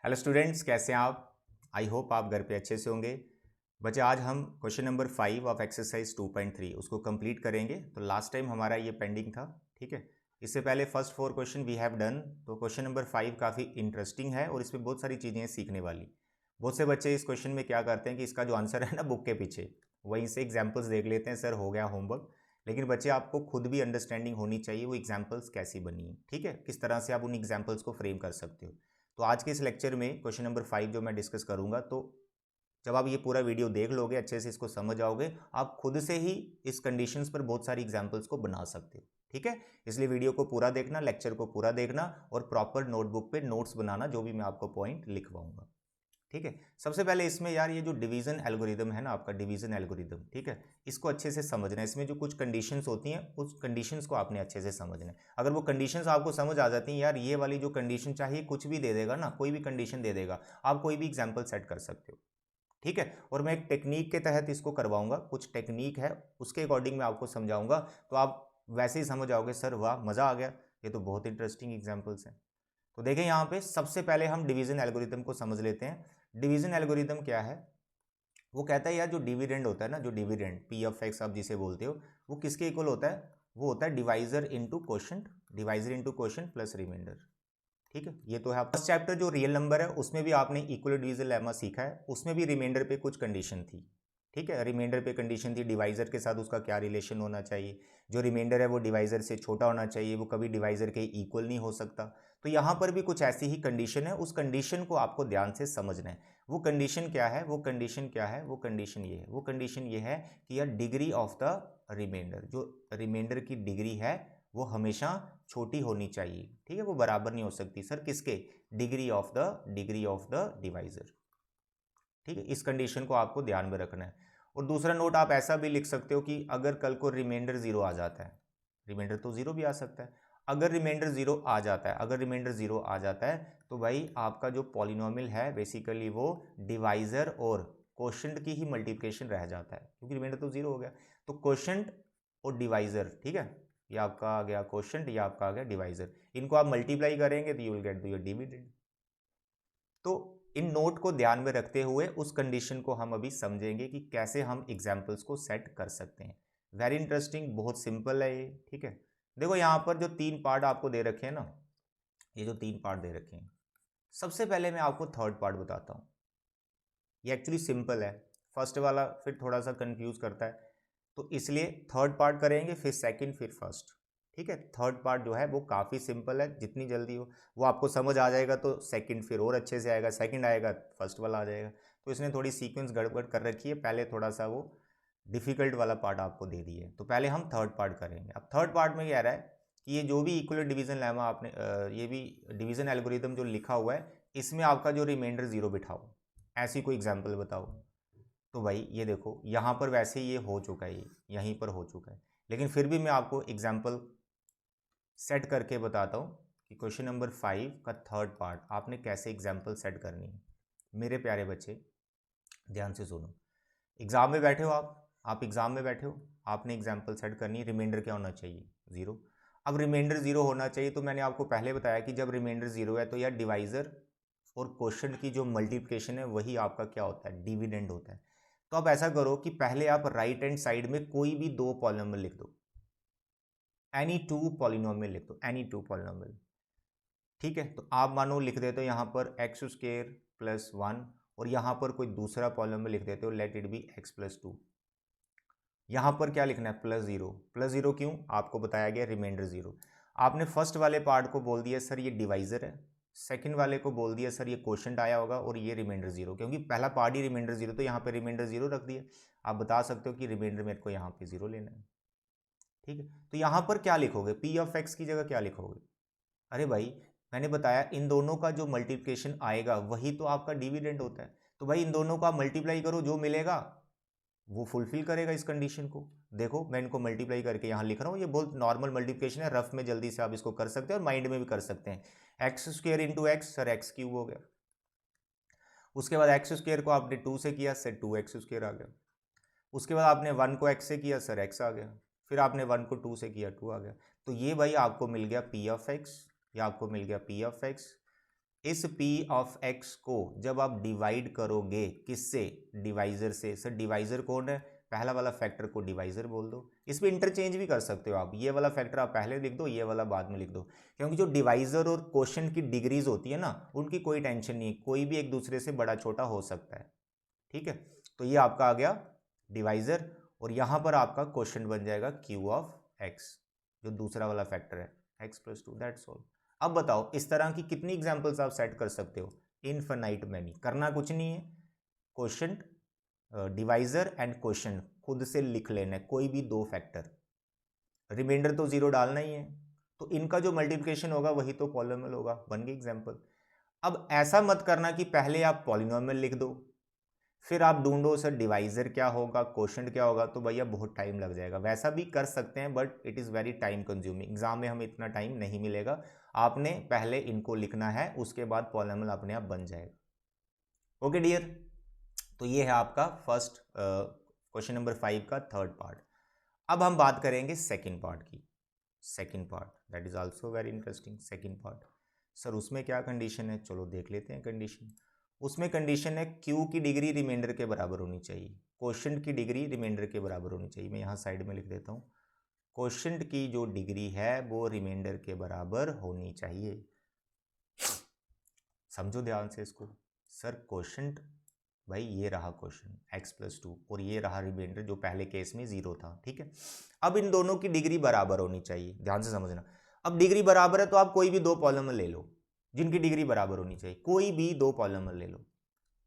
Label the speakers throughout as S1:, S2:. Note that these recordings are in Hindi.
S1: हेलो स्टूडेंट्स, कैसे हैं आप। आई होप आप घर पे अच्छे से होंगे। बच्चे, आज हम क्वेश्चन नंबर 5 ऑफ एक्सरसाइज 2.3 उसको कंप्लीट करेंगे। तो लास्ट टाइम हमारा ये पेंडिंग था, ठीक है। इससे पहले first 4 question we have done. तो क्वेश्चन नंबर 5 काफ़ी इंटरेस्टिंग है और इसमें बहुत सारी चीज़ें सीखने वाली। बहुत से बच्चे इस क्वेश्चन में क्या करते हैं कि इसका जो आंसर है ना बुक के पीछे, वहीं से एग्जाम्पल्स देख लेते हैं, सर हो गया होमवर्क। लेकिन बच्चे, आपको खुद भी अंडरस्टैंडिंग होनी चाहिए वो एग्जाम्पल्स कैसी बनी है, ठीक है, किस तरह से आप उन एग्जाम्पल्स को फ्रेम कर सकते हो। तो आज के इस लेक्चर में क्वेश्चन नंबर 5 जो मैं डिस्कस करूंगा, तो जब आप ये पूरा वीडियो देख लोगे, अच्छे से इसको समझ आओगे, आप खुद से ही इस कंडीशंस पर बहुत सारी एग्जांपल्स को बना सकते हो, ठीक है। इसलिए वीडियो को पूरा देखना, लेक्चर को पूरा देखना और प्रॉपर नोटबुक पे नोट्स बनाना, जो भी मैं आपको पॉइंट लिखवाऊंगा, ठीक है। सबसे पहले इसमें यार ये जो डिवीजन एल्गोरिदम है ना, आपका डिवीजन एल्गोरिदम, ठीक है, इसको अच्छे से समझना है। इसमें जो कुछ कंडीशंस होती हैं उस कंडीशंस को आपने अच्छे से समझना है। अगर वो कंडीशंस आपको समझ आ जाती हैं, यार ये वाली जो कंडीशन चाहिए कुछ भी दे देगा ना, कोई भी कंडीशन दे देगा, आप कोई भी एग्जाम्पल सेट कर सकते हो, ठीक है। और मैं एक टेक्निक के तहत इसको करवाऊंगा, कुछ टेक्निक है उसके अकॉर्डिंग मैं आपको समझाऊंगा, तो आप वैसे ही समझ आओगे, सर वाह मज़ा आ गया, ये तो बहुत इंटरेस्टिंग एग्जाम्पल्स हैं। तो देखें यहाँ पे सबसे पहले हम डिवीजन एल्गोरिथम को समझ लेते हैं। डिवीजन एल्गोरिथम क्या है? वो कहता है यार, जो डिविडेंड होता है ना, जो डिविडेंड पी ऑफ एक्स आप जिसे बोलते हो, वो किसके इक्वल होता है? वो होता है divisor into quotient, divisor into quotient plus remainder, ठीक है। ये तो है फर्स्ट चैप्टर जो रियल नंबर है उसमें भी आपने इक्वल डिवीजन लेमा सीखा है, उसमें भी रिमाइंडर पे कुछ कंडीशन थी, ठीक है। रिमाइंडर पे कंडीशन थी डिवाइजर के साथ उसका क्या रिलेशन होना चाहिए, जो रिमाइंडर है वो डिवाइजर से छोटा होना चाहिए, वो कभी डिवाइजर के इक्वल नहीं हो सकता। तो यहाँ पर भी कुछ ऐसी ही कंडीशन है, उस कंडीशन को आपको ध्यान से समझना है। वो कंडीशन क्या है? वो कंडीशन क्या है? वो कंडीशन ये है, वो कंडीशन ये है कि यार डिग्री ऑफ द रिमाइंडर, जो रिमाइंडर की डिग्री है वो हमेशा छोटी होनी चाहिए, ठीक है, वो बराबर नहीं हो सकती। सर किसके? डिग्री ऑफ द डिवाइजर, ठीक है। इस कंडीशन को आपको ध्यान में रखना है। और दूसरा नोट आप ऐसा भी लिख सकते हो कि अगर कल को रिमाइंडर जीरो आ जाता है, रिमाइंडर तो जीरो भी आ सकता है, अगर रिमाइंडर जीरो आ जाता है, अगर रिमाइंडर जीरो आ जाता है तो भाई आपका जो पॉलिनोमियल है बेसिकली वो डिवाइजर और कोशंट की ही मल्टीप्लिकेशन रह जाता है, क्योंकि रिमाइंडर तो जीरो हो गया। तो कोशंट और डिवाइजर, ठीक है, ये आपका आ गया कोशंट, ये आपका आ गया डिवाइजर, इनको आप मल्टीप्लाई करेंगे तो you will get your dividend. तो इन नोट को ध्यान में रखते हुए उस कंडीशन को हम अभी समझेंगे कि कैसे हम एग्जाम्पल्स को सेट कर सकते हैं। वेरी इंटरेस्टिंग, बहुत सिंपल है ये, ठीक है। देखो यहाँ पर जो 3 पार्ट आपको दे रखे हैं ना, ये जो 3 पार्ट दे रखे हैं, सबसे पहले मैं आपको थर्ड पार्ट बताता हूँ। ये एक्चुअली सिंपल है, फर्स्ट वाला फिर थोड़ा सा कंफ्यूज करता है, तो इसलिए थर्ड पार्ट करेंगे, फिर सेकंड, फिर फर्स्ट, ठीक है। थर्ड पार्ट जो है वो काफ़ी सिंपल है, जितनी जल्दी हो वो आपको समझ आ जाएगा तो सेकंड फिर और अच्छे से आएगा, सेकंड आएगा फर्स्ट वाला आ जाएगा। तो इसने थोड़ी सीक्वेंस गड़बड़ कर रखी है, पहले थोड़ा सा वो डिफिकल्ट वाला पार्ट आपको दे दिए, तो पहले हम थर्ड पार्ट करेंगे। अब थर्ड पार्ट में कह रहा है कि ये जो भी इक्वल डिवीजन लेमा आपने ये भी डिवीजन एल्गोरिदम जो लिखा हुआ है, इसमें आपका जो रिमाइंडर जीरो बिठाओ, ऐसी कोई एग्जाम्पल बताओ। तो भाई ये देखो यहाँ पर वैसे ये हो चुका है, ये यहीं पर हो चुका है, लेकिन फिर भी मैं आपको एग्जाम्पल सेट करके बताता हूँ कि क्वेश्चन नंबर 5 का थर्ड पार्ट आपने कैसे एग्जाम्पल सेट करनी है। मेरे प्यारे बच्चे, ध्यान से सुनो। एग्ज़ाम में बैठे हो आप एग्ज़ाम में बैठे हो, आपने एग्जाम्पल सेट करनी है। रिमाइंडर क्या होना चाहिए? ज़ीरो। अब रिमाइंडर ज़ीरो होना चाहिए, तो मैंने आपको पहले बताया कि जब रिमाइंडर ज़ीरो है तो यार डिवाइज़र और क्वोशंट की जो मल्टीप्लिकेशन है वही आपका क्या होता है? डिविडेंड होता है। तो आप ऐसा करो कि पहले आप राइट हैंड साइड में कोई भी 2 पॉलिनोमियल लिख दो, एनी 2 पॉलिनोमियल लिख दो, एनी 2 पॉलिनोमियल, ठीक है। तो आप मानो लिख देते हो यहाँ पर एक्स स्क्वेयर प्लस 1, और यहाँ पर कोई दूसरा पॉलिनोमियल लिख देते हो, late it B x plus 2। यहाँ पर क्या लिखना है? Plus zero. प्लस ज़ीरो क्यों? आपको बताया गया रिमाइंडर ज़ीरो। आपने फर्स्ट वाले पार्ट को बोल दिया सर ये डिवाइज़र है, सेकंड वाले को बोल दिया सर ये क्वोशंट आया होगा, और ये रिमाइंडर ज़ीरो, क्योंकि पहला पार्ट ही रिमाइंडर ज़ीरो, तो यहाँ पे रिमाइंडर ज़ीरो रख दिया। आप बता सकते हो कि रिमाइंडर मेरे को यहाँ पे ज़ीरो लेना है, ठीक है। तो यहाँ पर क्या लिखोगे? पी ऑफ एक्स की जगह क्या लिखोगे? अरे भाई, मैंने बताया इन दोनों का जो मल्टीप्लिकेशन आएगा वही तो आपका डिविडेंड होता है। तो भाई इन दोनों का मल्टीप्लाई करो, जो मिलेगा वो फुलफिल करेगा इस कंडीशन को। देखो मैं इनको मल्टीप्लाई करके यहाँ लिख रहा हूँ, ये बहुत नॉर्मल मल्टीप्लिकेशन है, रफ में जल्दी से आप इसको कर सकते हैं और माइंड में भी कर सकते हैं। X square into x, sir x cube हो गया। उसके बाद एक्स स्क्वेयर को आपने 2 से किया, सर 2x स्क्वेयर आ गया। उसके बाद आपने 1 को x से किया, सर x आ गया। फिर आपने 1 को 2 से किया, 2 आ गया। तो ये भाई आपको मिल गया p ऑफ x, या आपको मिल गया p ऑफ x। इस p ऑफ x को जब आप डिवाइड करोगे किससे, डिवाइजर से। सर डिवाइजर कौन है, पहला वाला फैक्टर को डिवाइजर बोल दो। इस पर इंटरचेंज भी कर सकते हो आप, ये वाला फैक्टर आप पहले लिख दो, ये वाला बाद में लिख दो, क्योंकि जो डिवाइजर और क्वोशंट की डिग्रीज होती है ना, उनकी कोई टेंशन नहीं, कोई भी एक दूसरे से बड़ा छोटा हो सकता है। ठीक है, तो ये आपका आ गया डिवाइजर, और यहां पर आपका क्वोशंट बन जाएगा q ऑफ x, जो दूसरा वाला फैक्टर है x प्लस 2, दैट्स ऑल। अब बताओ इस तरह की कितनी एग्जांपल्स आप सेट कर सकते हो, इनफिनाइट मैनी। करना कुछ नहीं है, क्वोशंट, डिवाइजर एंड क्वोशंट खुद से लिख लेना है, कोई भी दो फैक्टर, रिमाइंडर तो जीरो डालना ही है, तो इनका जो मल्टीप्लिकेशन होगा वही तो पॉलिनोमियल होगा, बन गई एग्जांपल। अब ऐसा मत करना कि पहले आप पॉलिनोमियल लिख दो फिर आप ढूंढो सर डिवाइजर क्या होगा, क्वोशंट क्या होगा, तो भैया बहुत टाइम लग जाएगा। वैसा भी कर सकते हैं but it is very time consuming, exam में हमें इतना टाइम नहीं मिलेगा। आपने पहले इनको लिखना है, उसके बाद पॉलिनोमियल अपने आप बन जाएगा। ओके डियर, तो ये है आपका फर्स्ट क्वेश्चन नंबर 5 का थर्ड पार्ट। अब हम बात करेंगे सेकेंड पार्ट की। Second part that is also very interesting. Second part sir उसमें क्या कंडीशन है, चलो देख लेते हैं कंडीशन। उसमें कंडीशन है q की डिग्री रिमाइंडर के बराबर होनी चाहिए, क्वोशंट की डिग्री रिमाइंडर के बराबर होनी चाहिए। मैं यहाँ साइड में लिख देता हूँ, क्वोशंट की जो डिग्री है वो रिमाइंडर के बराबर होनी चाहिए। समझो ध्यान से इसको। सर क्वोशंट, भाई ये रहा क्वेश्चन x प्लस 2 और ये रहा रिमाइंडर जो पहले केस में 0 था। ठीक है, अब इन दोनों की डिग्री बराबर होनी चाहिए, ध्यान से समझना। अब डिग्री बराबर है तो आप कोई भी दो पॉलिनोमियल ले लो जिनकी डिग्री बराबर होनी चाहिए, कोई भी दो पॉलिनोमियल ले लो।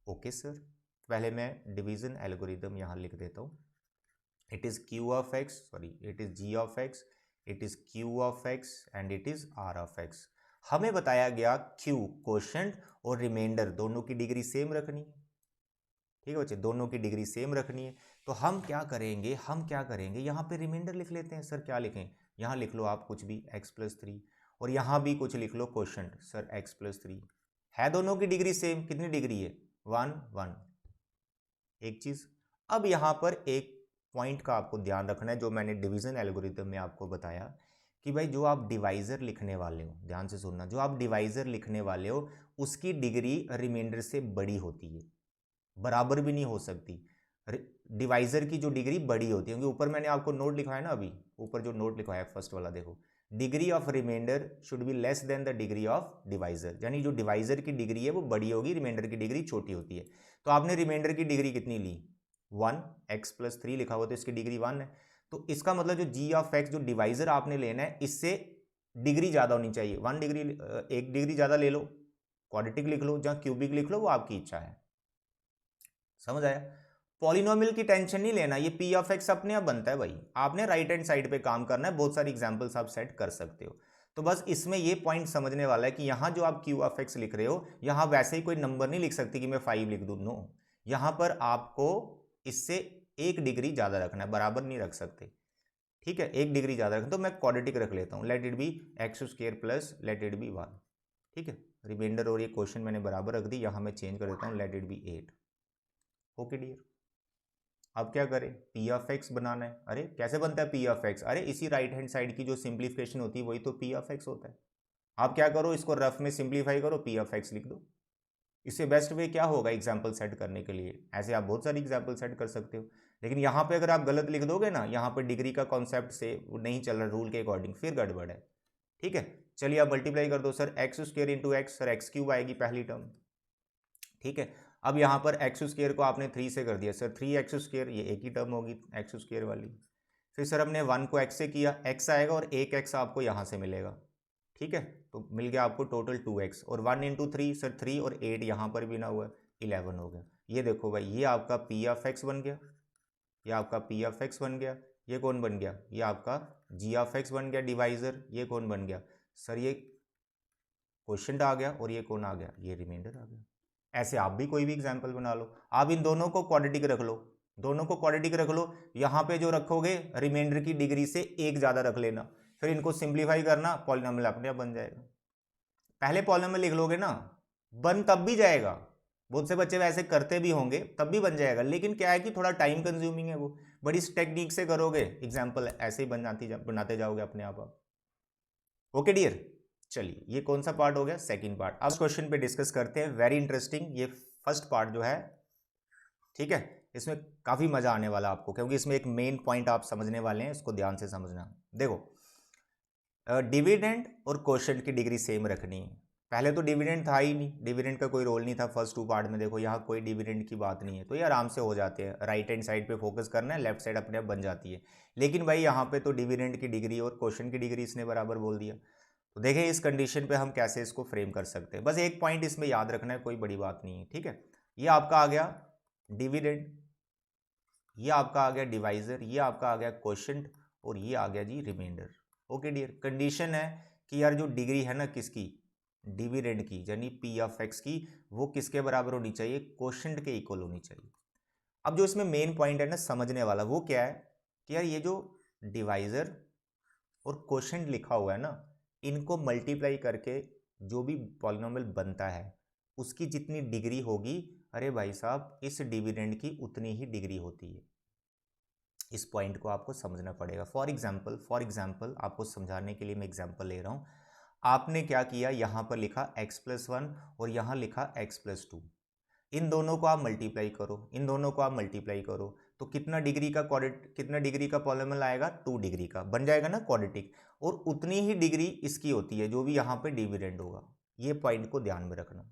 S1: ओके सर, पहले मैं डिवीजन एल्गोरिदम यहाँ लिख देता हूँ। It is q of x, sorry it is g of x, it is q of x and it is r of x। हमें बताया गया q क्वोशंट और रिमाइंडर दोनों की डिग्री सेम रखनी है। ठीक है बच्चे, दोनों की डिग्री सेम रखनी है, तो हम क्या करेंगे यहाँ पे रिमाइंडर लिख लेते हैं। सर क्या लिखें, यहाँ लिख लो आप कुछ भी x प्लस 3, और यहाँ भी कुछ लिख लो क्वोशंट, सर x प्लस 3 है, दोनों की डिग्री सेम। कितनी डिग्री है, 1 1। एक चीज, अब यहाँ पर एक पॉइंट का आपको ध्यान रखना है जो मैंने डिवीजन एल्गोरिथम में आपको बताया कि भाई जो आप डिवाइजर लिखने वाले हो, ध्यान से सुनना, जो आप डिवाइजर लिखने वाले हो उसकी डिग्री रिमाइंडर से बड़ी होती है, बराबर भी नहीं हो सकती। डिवाइजर की जो डिग्री बड़ी होती है, क्योंकि ऊपर मैंने आपको नोट लिखवाया ना, अभी ऊपर जो नोट लिखवाया फर्स्ट वाला देखो, degree of remainder should be less than the degree of divisor, यानी जो डिवाइजर की डिग्री है वो बड़ी होगी, रिमाइंडर की डिग्री छोटी होती है। तो आपने रिमाइंडर की डिग्री कितनी ली, 1, x प्लस 3 लिखा हुआ तो इसकी डिग्री 1 है, तो इसका मतलब जो g ऑफ x जो डिवाइजर आपने लेना है इससे डिग्री ज़्यादा होनी चाहिए, 1 डिग्री, 1 डिग्री ज़्यादा ले लो, क्वाड्रेटिक लिख लो या क्यूबिक लिख लो, वो आपकी इच्छा है। समझ आया। पॉलिनोमियल की टेंशन नहीं लेना, ये p ऑफ x अपने आप बनता है भाई, आपने राइट हैंड साइड पे काम करना है, बहुत सारी एग्जांपल्स आप सेट कर सकते हो। तो बस इसमें ये पॉइंट समझने वाला है कि यहाँ जो आप q ऑफ x लिख रहे हो, यहाँ वैसे ही कोई नंबर नहीं लिख सकती कि मैं 5 लिख दूँ, नो, यहाँ पर आपको इससे 1 डिग्री ज़्यादा रखना है, बराबर नहीं रख सकते। ठीक है, 1 डिग्री ज़्यादा रखना, तो मैं क्वाड्रेटिक रख लेता हूँ, let it B x square plus late it B 1। ठीक है, रिमाइंडर और ये क्वेश्चन मैंने बराबर रख दी, यहाँ मैं चेंज कर देता हूँ, let it be 8। Okay dear, अब क्या करें, p ऑफ x बनाना है। अरे कैसे बनता है p ऑफ x, अरे इसी राइट हैंड साइड की जो सिंप्लीफिकेशन होती है वही तो p ऑफ x होता है। आप क्या करो, इसको रफ में सिंप्लीफाई करो, p ऑफ x लिख दो। इससे बेस्ट वे क्या होगा एग्जाम्पल सेट करने के लिए, ऐसे आप बहुत सारी एग्जाम्पल सेट कर सकते हो, लेकिन यहाँ पे अगर आप गलत लिख दोगे ना, यहाँ पर डिग्री का कॉन्सेप्ट से नहीं चल रहा रूल के अकॉर्डिंग, फिर गड़बड़ है। ठीक है, चलिए आप मल्टीप्लाई कर दो, sir x square into x, sir x cube आएगी पहली टर्म। ठीक है, अब यहाँ पर एक्स स्क्वायर को आपने 3 से कर दिया, सर 3x स्क्वायर, ये एक ही टर्म होगी एक्स स्क्वायर वाली। फिर सर हमने 1 को x से किया, x आएगा और 1x आपको यहाँ से मिलेगा। ठीक है, तो मिल गया आपको टोटल 2x, और 1 इंटू 3, सर 3 और 8 यहाँ पर भी ना हुआ, 11 हो गया। ये देखो भाई, ये आपका p ऑफ x बन गया, ये आपका p ऑफ x बन गया, ये कौन बन गया, ये आपका g ऑफ x बन गया डिवाइजर, ये कौन बन गया, सर ये क्वोशंट आ गया, और ये कौन आ गया, ये रिमाइंडर आ गया। ऐसे आप भी कोई भी एग्जाम्पल बना लो, आप इन दोनों को क्वाड्रेटिक रख लो, दोनों को क्वाड्रेटिक रख लो, यहाँ पे जो रखोगे रिमाइंडर की डिग्री से 1 ज़्यादा रख लेना, फिर इनको सिंप्लीफाई करना, पॉलिनोमियल अपने आप बन जाएगा। पहले पॉलिनोमियल लिख लोगे ना, बन तब भी जाएगा, बहुत से बच्चे वैसे करते भी होंगे तब भी बन जाएगा, लेकिन क्या है कि थोड़ा टाइम कंज्यूमिंग है, वो बड़ी टेक्निक से करोगे एग्जाम्पल ऐसे ही बनाते जाओगे अपने आप। ओके डियर, चलिए ये कौन सा पार्ट हो गया, सेकंड पार्ट। अब क्वेश्चन पे डिस्कस करते हैं, वेरी इंटरेस्टिंग ये फर्स्ट पार्ट जो है, ठीक है। इसमें काफ़ी मज़ा आने वाला आपको, क्योंकि इसमें एक मेन पॉइंट आप समझने वाले हैं, इसको ध्यान से समझना। देखो डिविडेंड और क्वोशंट की डिग्री सेम रखनी है। पहले तो डिविडेंड था ही नहीं, डिविडेंड का कोई रोल नहीं था फर्स्ट टू पार्ट में। देखो यहाँ कोई डिविडेंड की बात नहीं है, तो ये आराम से हो जाते हैं। राइट हैंड साइड पे फोकस करना है, लेफ्ट साइड अपने आप बन जाती है। लेकिन भाई यहाँ पे तो डिविडेंड की डिग्री और क्वोशंट की डिग्री इसने बराबर बोल दिया। तो देखें इस कंडीशन पे हम कैसे इसको फ्रेम कर सकते हैं। बस एक पॉइंट इसमें याद रखना है, कोई बड़ी बात नहीं है, ठीक है। ये आपका आ गया डिविडेंड, ये आपका आ गया डिवाइजर, ये आपका आ गया क्वोशंट, और ये आ गया जी रिमाइंडर। ओके डियर, कंडीशन है कि यार जो डिग्री है ना किसकी, डिविडेंड की, यानी पी ऑफ एक्स की, वो किसके बराबर होनी चाहिए, क्वोशंट के इक्वल होनी चाहिए। अब जो इसमें मेन पॉइंट है ना समझने वाला, वो क्या है कि यार ये जो डिवाइजर और क्वोशंट लिखा हुआ है ना, इनको मल्टीप्लाई करके जो भी पॉलिनोमियल बनता है उसकी जितनी डिग्री होगी, अरे भाई साहब इस डिविडेंड की उतनी ही डिग्री होती है। इस पॉइंट को आपको समझना पड़ेगा। फॉर एग्जाम्पल आपको समझाने के लिए मैं एग्जाम्पल ले रहा हूँ। आपने क्या किया, यहाँ पर लिखा x+1 और यहाँ लिखा x+2। इन दोनों को आप मल्टीप्लाई करो, इन दोनों को आप मल्टीप्लाई करो, तो कितना डिग्री का पॉलिनोमियल आएगा, 2 डिग्री का बन जाएगा ना क्वाड्रेटिक। और उतनी ही डिग्री इसकी होती है जो भी यहाँ पे डिविडेंड होगा। ये पॉइंट को ध्यान में रखना।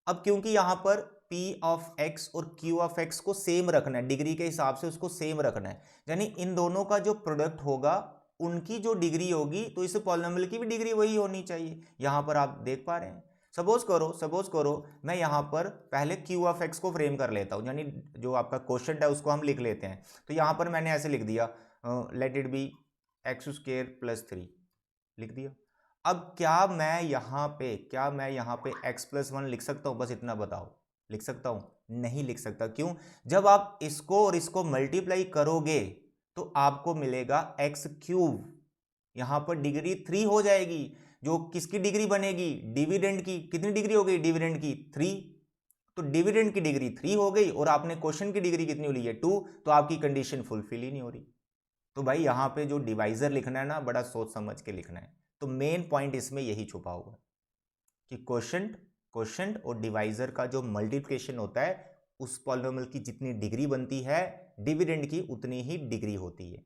S1: अब क्योंकि यहाँ पर P ऑफ x और Q ऑफ x को सेम रखना है, डिग्री के हिसाब से उसको सेम रखना है, यानी इन दोनों का जो प्रोडक्ट होगा उनकी जो डिग्री होगी, तो इस पॉलिनोमियल की भी डिग्री वही होनी चाहिए। यहाँ पर आप देख पा रहे हैं। सपोज करो मैं यहाँ पर पहले Q ऑफ x को फ्रेम कर लेता हूँ, यानी जो आपका क्वोशंट है उसको हम लिख लेते हैं। तो यहाँ पर मैंने ऐसे लिख दिया, लेट इट बी x² + 3 लिख दिया। अब क्या मैं यहाँ पे x+1 लिख सकता हूँ, बस इतना बताओ, लिख सकता हूँ? नहीं लिख सकता। क्यों? जब आप इसको और इसको मल्टीप्लाई करोगे तो आपको मिलेगा x3। यहाँ पर डिग्री 3 हो जाएगी। जो किसकी डिग्री बनेगी, डिविडेंड की। कितनी डिग्री हो गई डिविडेंड की, 3। तो डिविडेंड की डिग्री 3 हो गई और आपने क्वेश्चन की डिग्री कितनी ली है, 2। तो आपकी कंडीशन फुलफिल ही नहीं हो रही। तो भाई यहाँ पे जो डिवाइजर लिखना है ना, बड़ा सोच समझ के लिखना है। तो मेन पॉइंट इसमें यही छुपा हुआ है कि क्वोशंट और डिवाइजर का जो मल्टीप्लिकेशन होता है, उस पॉलिनोमियल की जितनी डिग्री बनती है, डिविडेंड की उतनी ही डिग्री होती है।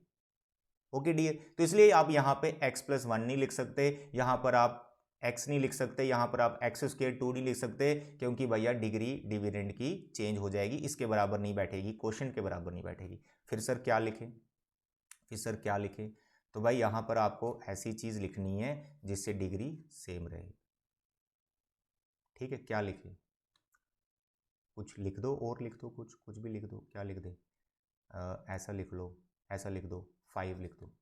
S1: ओके डियर, तो इसलिए आप यहाँ पे x+1 नहीं लिख सकते, यहाँ पर आप x नहीं लिख सकते, यहाँ पर आप x²2 नहीं लिख सकते, क्योंकि भैया डिग्री डिविडेंड की चेंज हो जाएगी, इसके बराबर नहीं बैठेगी, क्वोशंट के बराबर नहीं बैठेगी। फिर सर क्या लिखें? तो भाई यहाँ पर आपको ऐसी चीज़ लिखनी है जिससे डिग्री सेम रहे। ठीक है, क्या लिखें? कुछ लिख दो, और लिख दो, कुछ भी लिख दो। क्या लिख दे? ऐसा लिख लो, ऐसा लिख दो, 5 लिख दो।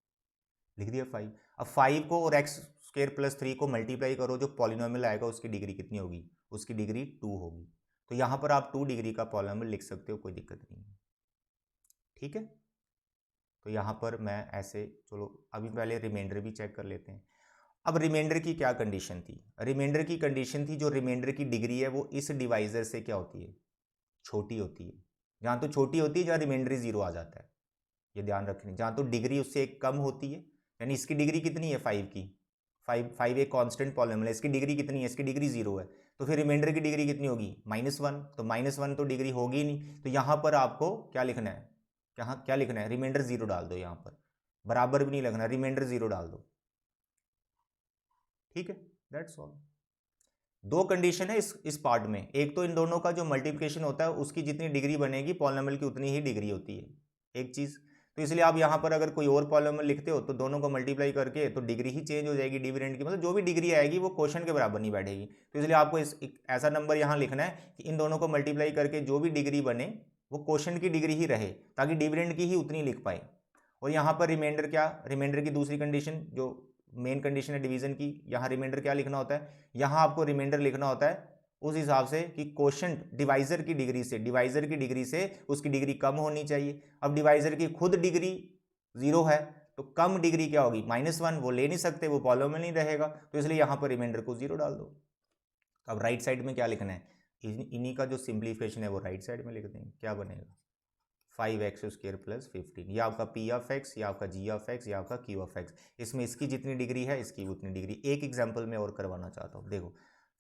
S1: लिख दिया 5। अब 5 को और x² + 3 को मल्टीप्लाई करो, जो पॉलिनोमियल आएगा उसकी डिग्री कितनी होगी, उसकी डिग्री 2 होगी। तो यहाँ पर आप 2 डिग्री का पॉलिनोमियल लिख सकते हो, कोई दिक्कत नहीं है। ठीक है, तो यहाँ पर मैं ऐसे, चलो अभी पहले रिमाइंडर भी चेक कर लेते हैं। अब रिमाइंडर की क्या कंडीशन थी? रिमाइंडर की कंडीशन थी, जो रिमाइंडर की डिग्री है वो इस डिवाइजर से क्या होती है, छोटी होती है। जहाँ तो छोटी होती है जहाँ रिमाइंडर 0 आ जाता है, ये ध्यान रखनी। जहाँ तो डिग्री उससे एक कम होती है, यानी इसकी डिग्री कितनी है 5 की, 5 एक कांस्टेंट पॉलिनोमियल है, इसकी डिग्री कितनी है, इसकी डिग्री 0 है। तो फिर रिमाइंडर की डिग्री कितनी होगी, -1। तो -1 तो डिग्री होगी ही नहीं। तो यहाँ पर आपको क्या लिखना है, क्या लिखना है, रिमाइंडर 0 डाल दो। यहाँ पर बराबर भी नहीं लगना, रिमाइंडर 0 डाल दो। ठीक है, दैट्स ऑल। 2 कंडीशन है इस पार्ट में। एक तो इन दोनों का जो मल्टीप्लिकेशन होता है उसकी जितनी डिग्री बनेगी पॉलिनोमियल की उतनी ही डिग्री होती है, एक चीज़। तो इसलिए आप यहाँ पर अगर कोई और पॉलिनोमियल लिखते हो तो दोनों को मल्टीप्लाई करके तो डिग्री ही चेंज हो जाएगी डिविडेंड की, मतलब जो भी डिग्री आएगी वो क्वोशंट के बराबर नहीं बैठेगी। तो इसलिए आपको ऐसा नंबर यहाँ लिखना है कि इन दोनों को मल्टीप्लाई करके जो भी डिग्री बने वो क्वोशंट की डिग्री ही रहे, ताकि डिविडेंड की ही उतनी लिख पाए। और यहाँ पर रिमाइंडर क्या, रिमाइंडर की दूसरी कंडीशन जो मेन कंडीशन है डिवीजन की, यहाँ रिमाइंडर क्या लिखना होता है, यहाँ आपको रिमाइंडर लिखना होता है उस हिसाब से कि क्वोशंट डिवाइजर की डिग्री से उसकी डिग्री कम होनी चाहिए। अब डिवाइजर की खुद डिग्री 0 है, तो कम डिग्री क्या होगी, -1। वो ले नहीं सकते, वो पॉलिनोमियल नहीं रहेगा, तो इसलिए यहाँ पर रिमाइंडर को 0 डाल दो। अब राइट साइड में क्या लिखना है, इन्हीं का जो सिंप्लीफिकेशन है वो राइट साइड में लिख देंगे। क्या बनेगा, 5x² प्लस 15। ये आपका p(x), ये आपका g(x), ये आपका q(x). इसमें इसकी जितनी डिग्री है इसकी उतनी डिग्री। एक एग्जाम्पल मैं और करवाना चाहता हूँ। देखो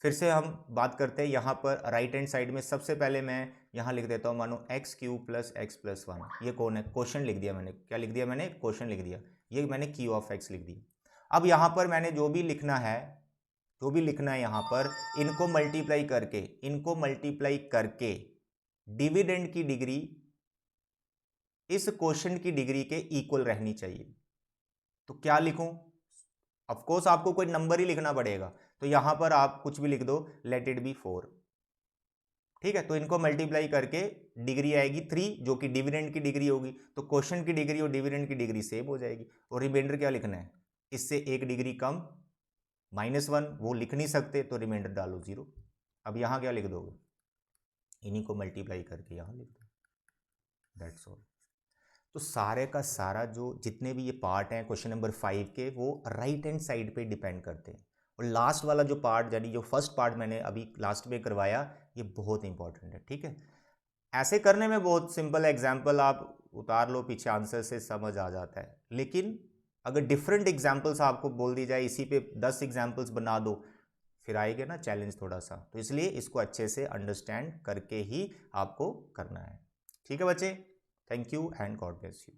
S1: फिर से हम बात करते हैं यहाँ पर राइट हैंड साइड में। सबसे पहले मैं यहाँ लिख देता हूँ, मानो x³ प्लस x+1। ये कौन है? क्वेश्चन लिख दिया मैंने। क्या लिख दिया मैंने? क्वेश्चन लिख दिया। ये मैंने q(x) लिख दिया। अब यहाँ पर मैंने जो भी लिखना है यहाँ पर, इनको मल्टीप्लाई करके डिविडेंड की डिग्री इस क्वेश्चन की डिग्री के इक्वल रहनी चाहिए। तो क्या लिखूं? ऑफ कोर्स आपको कोई नंबर ही लिखना पड़ेगा, तो यहां पर आप कुछ भी लिख दो, लेट इट बी 4। ठीक है, तो इनको मल्टीप्लाई करके डिग्री आएगी 3, जो कि डिविडेंड की डिग्री होगी। तो क्वेश्चन की डिग्री और डिविडेंड की डिग्री सेम हो जाएगी। और रिमाइंडर क्या लिखना है? इससे एक डिग्री कम, -1, वो लिख नहीं सकते तो रिमाइंडर डालो 0। अब यहां क्या लिख दोगे? इन्हीं को मल्टीप्लाई करके यहां लिख दो, दैट्स ऑल। तो सारे का सारा जो जितने भी ये पार्ट हैं क्वेश्चन नंबर 5 के, वो राइट हैंड साइड पे डिपेंड करते हैं। और लास्ट वाला जो पार्ट, यानी जो फर्स्ट पार्ट मैंने अभी लास्ट में करवाया, ये बहुत इंपॉर्टेंट है। ठीक है, ऐसे करने में बहुत सिंपल एग्जाम्पल आप उतार लो पीछे, आंसर से समझ आ जाता है। लेकिन अगर डिफरेंट एग्जाम्पल्स आपको बोल दी जाए, इसी पे 10 एग्जाम्पल्स बना दो, फिर आएगा ना चैलेंज थोड़ा सा। तो इसलिए इसको अच्छे से अंडरस्टैंड करके ही आपको करना है। ठीक है बच्चे, thank you and God bless you.